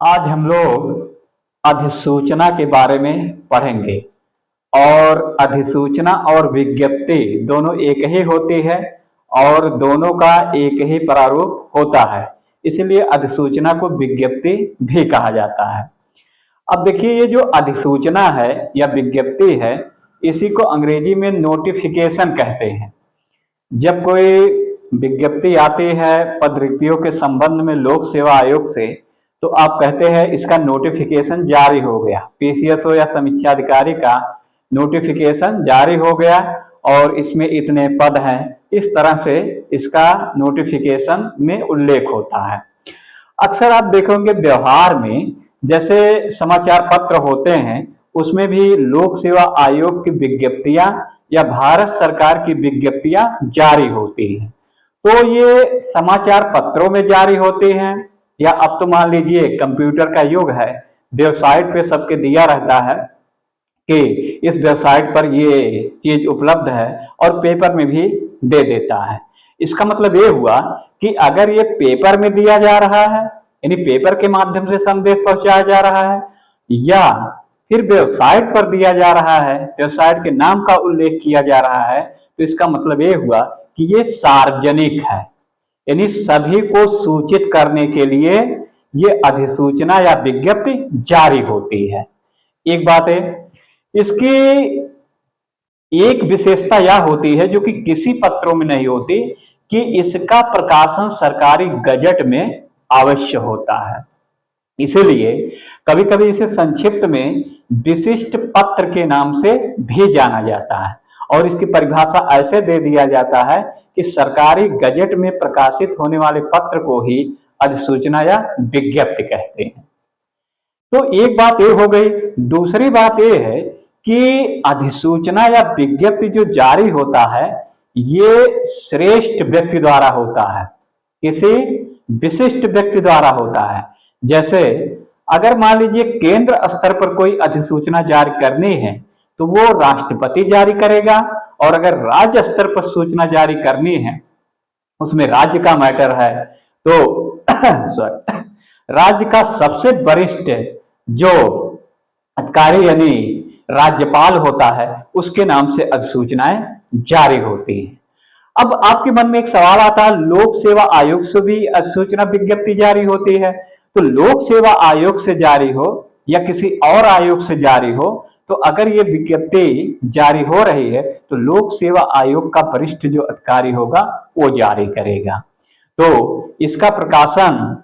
आज हम लोग अधिसूचना के बारे में पढ़ेंगे। और अधिसूचना और विज्ञप्ति दोनों एक ही होती है और दोनों का एक ही प्रारूप होता है, इसलिए अधिसूचना को विज्ञप्ति भी कहा जाता है। अब देखिए, ये जो अधिसूचना है या विज्ञप्ति है, इसी को अंग्रेजी में नोटिफिकेशन कहते हैं। जब कोई विज्ञप्ति आती है पद रिक्तियों के संबंध में लोक सेवा आयोग से, तो आप कहते हैं इसका नोटिफिकेशन जारी हो गया। पीसीएस हो या समीक्षा अधिकारी का नोटिफिकेशन जारी हो गया और इसमें इतने पद हैं, इस तरह से इसका नोटिफिकेशन में उल्लेख होता है। अक्सर आप देखोगे व्यवहार में जैसे समाचार पत्र होते हैं, उसमें भी लोक सेवा आयोग की विज्ञप्तियां या भारत सरकार की विज्ञप्तियां जारी होती हैं। तो ये समाचार पत्रों में जारी होती हैं या अब तो मान लीजिए कंप्यूटर का युग है, वेबसाइट पे सबके दिया रहता है कि इस वेबसाइट पर ये चीज उपलब्ध है और पेपर में भी दे देता है। इसका मतलब ये हुआ कि अगर ये पेपर में दिया जा रहा है, यानी पेपर के माध्यम से संदेश पहुंचाया जा रहा है, या फिर वेबसाइट पर दिया जा रहा है, वेबसाइट के नाम का उल्लेख किया जा रहा है, तो इसका मतलब ये हुआ कि ये सार्वजनिक है, यानी सभी को सूचित करने के लिए ये अधिसूचना या विज्ञप्ति जारी होती है। एक बात है, इसकी एक विशेषता यह होती है जो कि किसी पत्रों में नहीं होती, कि इसका प्रकाशन सरकारी गजट में अवश्य होता है। इसीलिए कभी कभी इसे संक्षिप्त में विशिष्ट पत्र के नाम से भी जाना जाता है और इसकी परिभाषा ऐसे दे दिया जाता है कि सरकारी गजट में प्रकाशित होने वाले पत्र को ही अधिसूचना या विज्ञप्ति कहते हैं। तो एक बात ये हो गई। दूसरी बात ये है कि अधिसूचना या विज्ञप्ति जो जारी होता है, ये श्रेष्ठ व्यक्ति द्वारा होता है, किसी विशिष्ट व्यक्ति द्वारा होता है। जैसे अगर मान लीजिए केंद्र स्तर पर कोई अधिसूचना जारी करनी है तो वो राष्ट्रपति जारी करेगा, और अगर राज्य स्तर पर सूचना जारी करनी है, उसमें राज्य का मैटर है, तो राज्य का सबसे वरिष्ठ जो अधिकारी यानी राज्यपाल होता है, उसके नाम से अधिसूचनाएं जारी होती हैं। अब आपके मन में एक सवाल आता है, लोक सेवा आयोग से भी अधिसूचना विज्ञप्ति जारी होती है, तो लोक सेवा आयोग से जारी हो या किसी और आयोग से जारी हो, तो अगर ये विज्ञप्ति जारी हो रही है तो लोक सेवा आयोग का वरिष्ठ जो अधिकारी होगा वो जारी करेगा। तो इसका प्रकाशन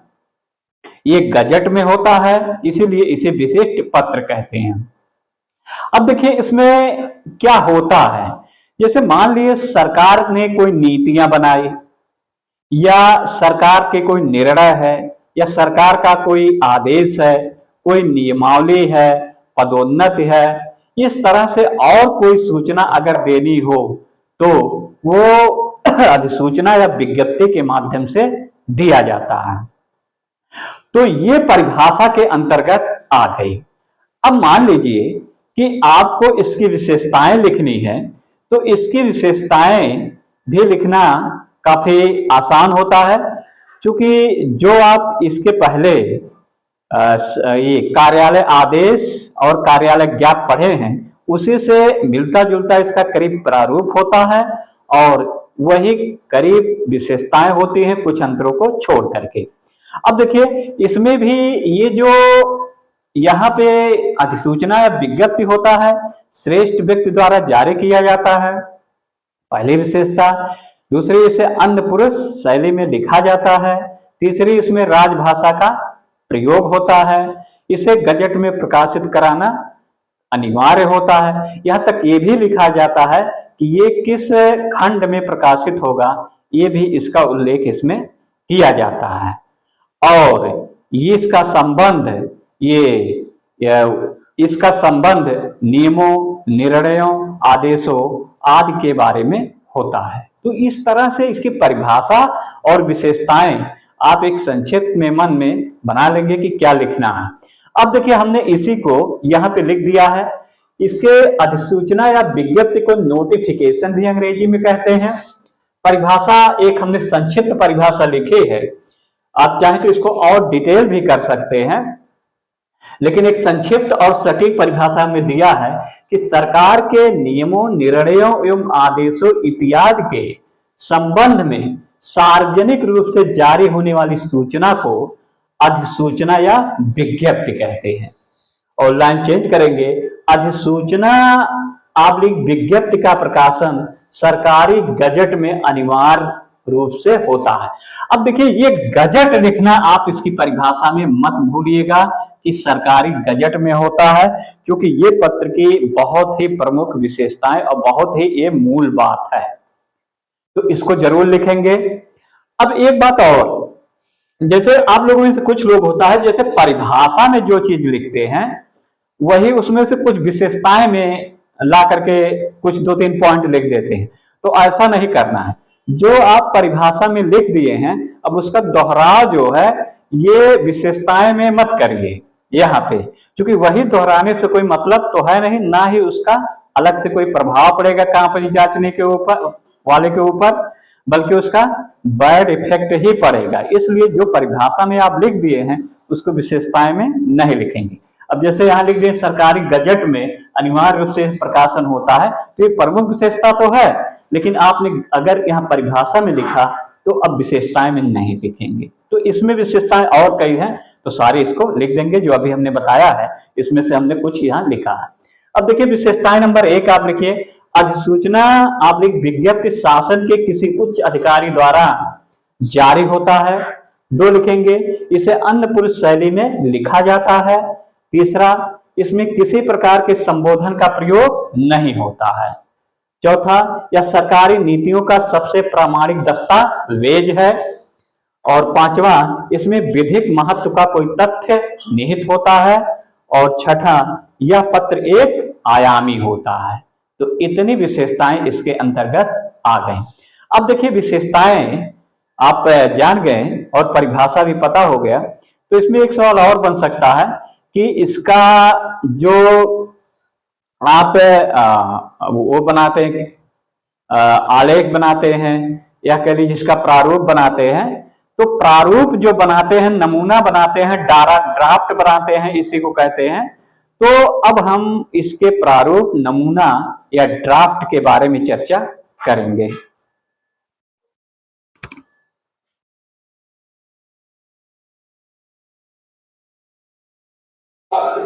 ये गजट में होता है, इसीलिए इसे विशिष्ट पत्र कहते हैं। अब देखिए इसमें क्या होता है। जैसे मान लीजिए सरकार ने कोई नीतियां बनाई, या सरकार के कोई निर्णय है, या सरकार का कोई आदेश है, कोई नियमावली है, पदोन्नति है, इस तरह से और कोई सूचना अगर देनी हो तो वो अधिसूचना या विज्ञप्ति के माध्यम से दिया जाता है। तो ये परिभाषा के अंतर्गत आ गई। अब मान लीजिए कि आपको इसकी विशेषताएं लिखनी है, तो इसकी विशेषताएं भी लिखना काफी आसान होता है, क्योंकि जो आप इसके पहले ये कार्यालय आदेश और कार्यालय ज्ञाप पढ़े हैं, उसी से मिलता जुलता इसका करीब प्रारूप होता है और वही करीब विशेषताएं होती हैं, कुछ अंतरों को छोड़ करके। अब देखिए इसमें भी ये जो यहाँ पे अधिसूचना या विज्ञप्ति होता है, श्रेष्ठ व्यक्ति द्वारा जारी किया जाता है, पहली विशेषता। दूसरी, इसे अन्य पुरुष शैली में लिखा जाता है। तीसरी, इसमें राजभाषा का प्रयोग होता है। इसे गजट में प्रकाशित कराना अनिवार्य होता है। यहाँ तक ये भी लिखा जाता है कि ये किस खंड में प्रकाशित होगा, ये भी इसका उल्लेख इसमें किया जाता है। और ये इसका संबंध नियमों, निर्णयों, आदेशों आदि के बारे में होता है। तो इस तरह से इसकी परिभाषा और विशेषताएं आप एक संक्षिप्त में मन में बना लेंगे कि क्या लिखना है। अब देखिए हमने इसी को यहाँ पे लिख दिया है। इसके अधिसूचना या विज्ञप्ति को नोटिफिकेशन भी अंग्रेजी में कहते हैं। परिभाषा एक हमने संक्षिप्त परिभाषा लिखी है, आप चाहें तो इसको और डिटेल भी कर सकते हैं, लेकिन एक संक्षिप्त और सटीक परिभाषा में दिया है कि सरकार के नियमों, निर्णयों एवं आदेशों इत्यादि के संबंध में सार्वजनिक रूप से जारी होने वाली सूचना को अधिसूचना या विज्ञप्ति कहते हैं। और लाइन चेंज करेंगे, अधिसूचना आबलिक विज्ञप्ति का प्रकाशन सरकारी गजट में अनिवार्य रूप से होता है। अब देखिए, ये गजट लिखना आप इसकी परिभाषा में मत भूलिएगा कि सरकारी गजट में होता है, क्योंकि ये पत्र की बहुत ही प्रमुख विशेषताएं और बहुत ही ये मूल बात है, तो इसको जरूर लिखेंगे। अब एक बात और, जैसे आप लोगों में से कुछ लोग होता है, जैसे परिभाषा में जो चीज लिखते हैं वही उसमें से कुछ विशेषताएं में ला करके कुछ 2-3 पॉइंट लिख देते हैं, तो ऐसा नहीं करना है। जो आप परिभाषा में लिख दिए हैं, अब उसका दोहराव जो है ये विशेषताएं में मत करिए यहाँ पे, क्योंकि वही दोहराने से कोई मतलब तो है नहीं, ना ही उसका अलग से कोई प्रभाव पड़ेगा कागज जांचने के ऊपर वाले के ऊपर, बल्कि उसका बैड इफेक्ट ही पड़ेगा। इसलिए जो परिभाषा में आप लिख दिए हैं उसको विशेषताएं में नहीं लिखेंगे। अब जैसे यहाँ लिख दिए सरकारी गजट में अनिवार्य रूप से प्रकाशन होता है, तो ये प्रमुख विशेषता तो है, लेकिन आपने अगर यहाँ परिभाषा में लिखा तो अब विशेषताएं में नहीं लिखेंगे। तो इसमें विशेषताएं और कई हैं, तो सारे इसको लिख देंगे जो अभी हमने बताया है, इसमें से हमने कुछ यहाँ लिखा है। अब देखिए विशेषताएं नंबर 1 आप लिखिए, अधिसूचना आप लिख विज्ञप्ति शासन के किसी उच्च अधिकारी द्वारा जारी होता है। 2 लिखेंगे, इसे अन्य पुरुष शैली में लिखा जाता है। तीसरा, इसमें किसी प्रकार के संबोधन का प्रयोग नहीं होता है। चौथा, यह सरकारी नीतियों का सबसे प्रामाणिक दस्तावेज है। और 5वां, इसमें विधिक महत्व का कोई तथ्य निहित होता है। और 6ठा, यह पत्र एक आयामी होता है। तो इतनी विशेषताएं इसके अंतर्गत आ गई। अब देखिए विशेषताएं आप जान गए और परिभाषा भी पता हो गया, तो इसमें एक सवाल और बन सकता है कि इसका जो आप वो बनाते हैं, आलेख बनाते हैं या कह लीजिए इसका प्रारूप बनाते हैं, तो प्रारूप जो बनाते हैं, नमूना बनाते हैं, ड्राफ्ट बनाते हैं, इसी को कहते हैं। तो अब हम इसके प्रारूप, नमूना या ड्राफ्ट के बारे में चर्चा करेंगे।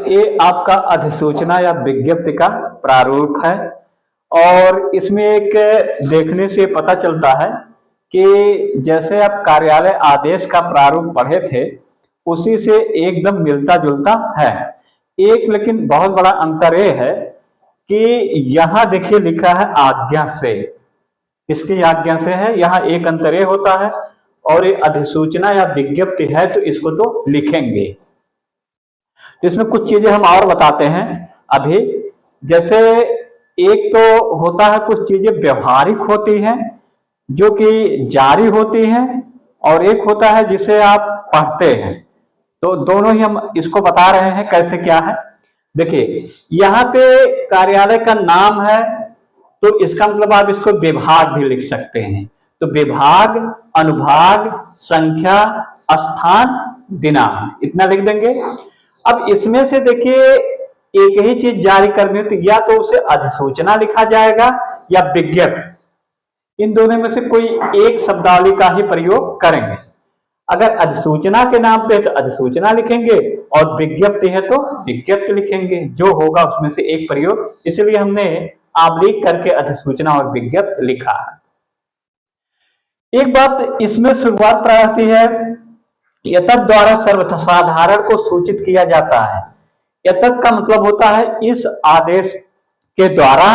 ये आपका अधिसूचना या विज्ञप्ति का प्रारूप है, और इसमें एक देखने से पता चलता है कि जैसे आप कार्यालय आदेश का प्रारूप पढ़े थे उसी से एकदम मिलता जुलता है। एक लेकिन बहुत बड़ा अंतर ये है कि यहाँ देखिए लिखा है आज्ञा से। किसकी आज्ञा से है, यहाँ एक अंतर ये होता है। और ये अधिसूचना या विज्ञप्ति है तो इसको तो लिखेंगे। तो इसमें कुछ चीजें हम और बताते हैं अभी। जैसे एक तो होता है कुछ चीजें व्यवहारिक होती हैं जो कि जारी होती हैं, और एक होता है जिसे आप पढ़ते हैं। तो दोनों ही हम इसको बता रहे हैं कैसे क्या है। देखिए यहाँ पे कार्यालय का नाम है, तो इसका मतलब आप इसको विभाग भी लिख सकते हैं। तो विभाग, अनुभाग, संख्या, स्थान, दिनांक, इतना लिख देंगे। अब इसमें से देखिए एक ही चीज जारी करनी तो या तो उसे अधिसूचना लिखा जाएगा या विज्ञप्ति, इन दोनों में से कोई एक शब्दावली का ही प्रयोग करेंगे। अगर अधिसूचना के नाम पे है तो अधिसूचना लिखेंगे, और विज्ञप्ति है तो विज्ञप्ति लिखेंगे, जो होगा उसमें से एक प्रयोग। इसलिए हमने आबलीक करके अधिसूचना और विज्ञप्ति लिखा है। एक बात इसमें शुरुआत प्रारंभ है, यतत द्वारा सर्वसाधारण को सूचित किया जाता है। यतत का मतलब होता है इस आदेश के द्वारा,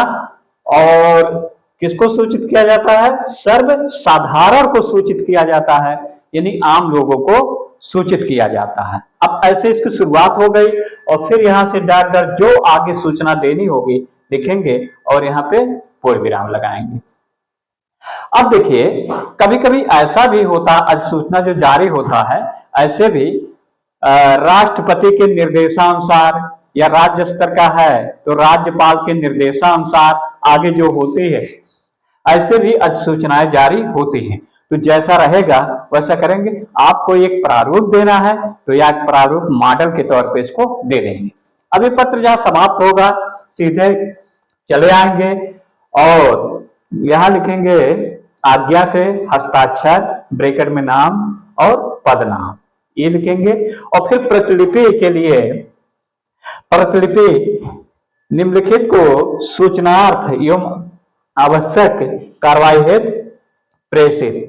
और किसको सूचित किया जाता है, सर्वसाधारण को सूचित किया जाता है, यानी आम लोगों को सूचित किया जाता है। अब ऐसे इसकी शुरुआत हो गई, और फिर यहां से डर डर जो आगे सूचना देनी होगी लिखेंगे और यहाँ पे पूर्ण विराम लगाएंगे। अब देखिए कभी कभी ऐसा भी होता है, अधिसूचना जो जारी होता है ऐसे भी राष्ट्रपति के निर्देशानुसार, या राज्य स्तर का है तो राज्यपाल के निर्देशानुसार आगे जो होती है, ऐसे भी अधिसूचनाएं जारी होती हैं। तो जैसा रहेगा वैसा करेंगे। आपको एक प्रारूप देना है तो यह प्रारूप मॉडल के तौर पे इसको दे देंगे। अभी पत्र जहां समाप्त होगा सीधे चले आएंगे और यहां लिखेंगे आज्ञा से हस्ताक्षर ब्रैकेट में नाम और पदनाम ये लिखेंगे। और फिर प्रतिलिपि के लिए प्रतिलिपि निम्नलिखित को सूचनार्थ एवं आवश्यक कार्रवाई हेतु प्रेषित।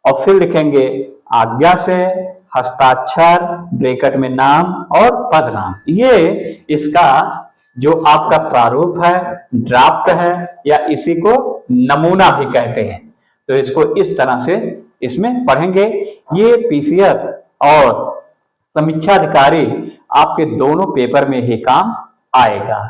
और फिर लिखेंगे आज्ञा से हस्ताक्षर ब्रैकेट में नाम और पदनाम। ये इसका जो आपका प्रारूप है, ड्राफ्ट है, या इसी को नमूना भी कहते हैं। तो इसको इस तरह से इसमें पढ़ेंगे। ये पीसीएस और समीक्षा अधिकारी आपके दोनों पेपर में ही काम आएगा।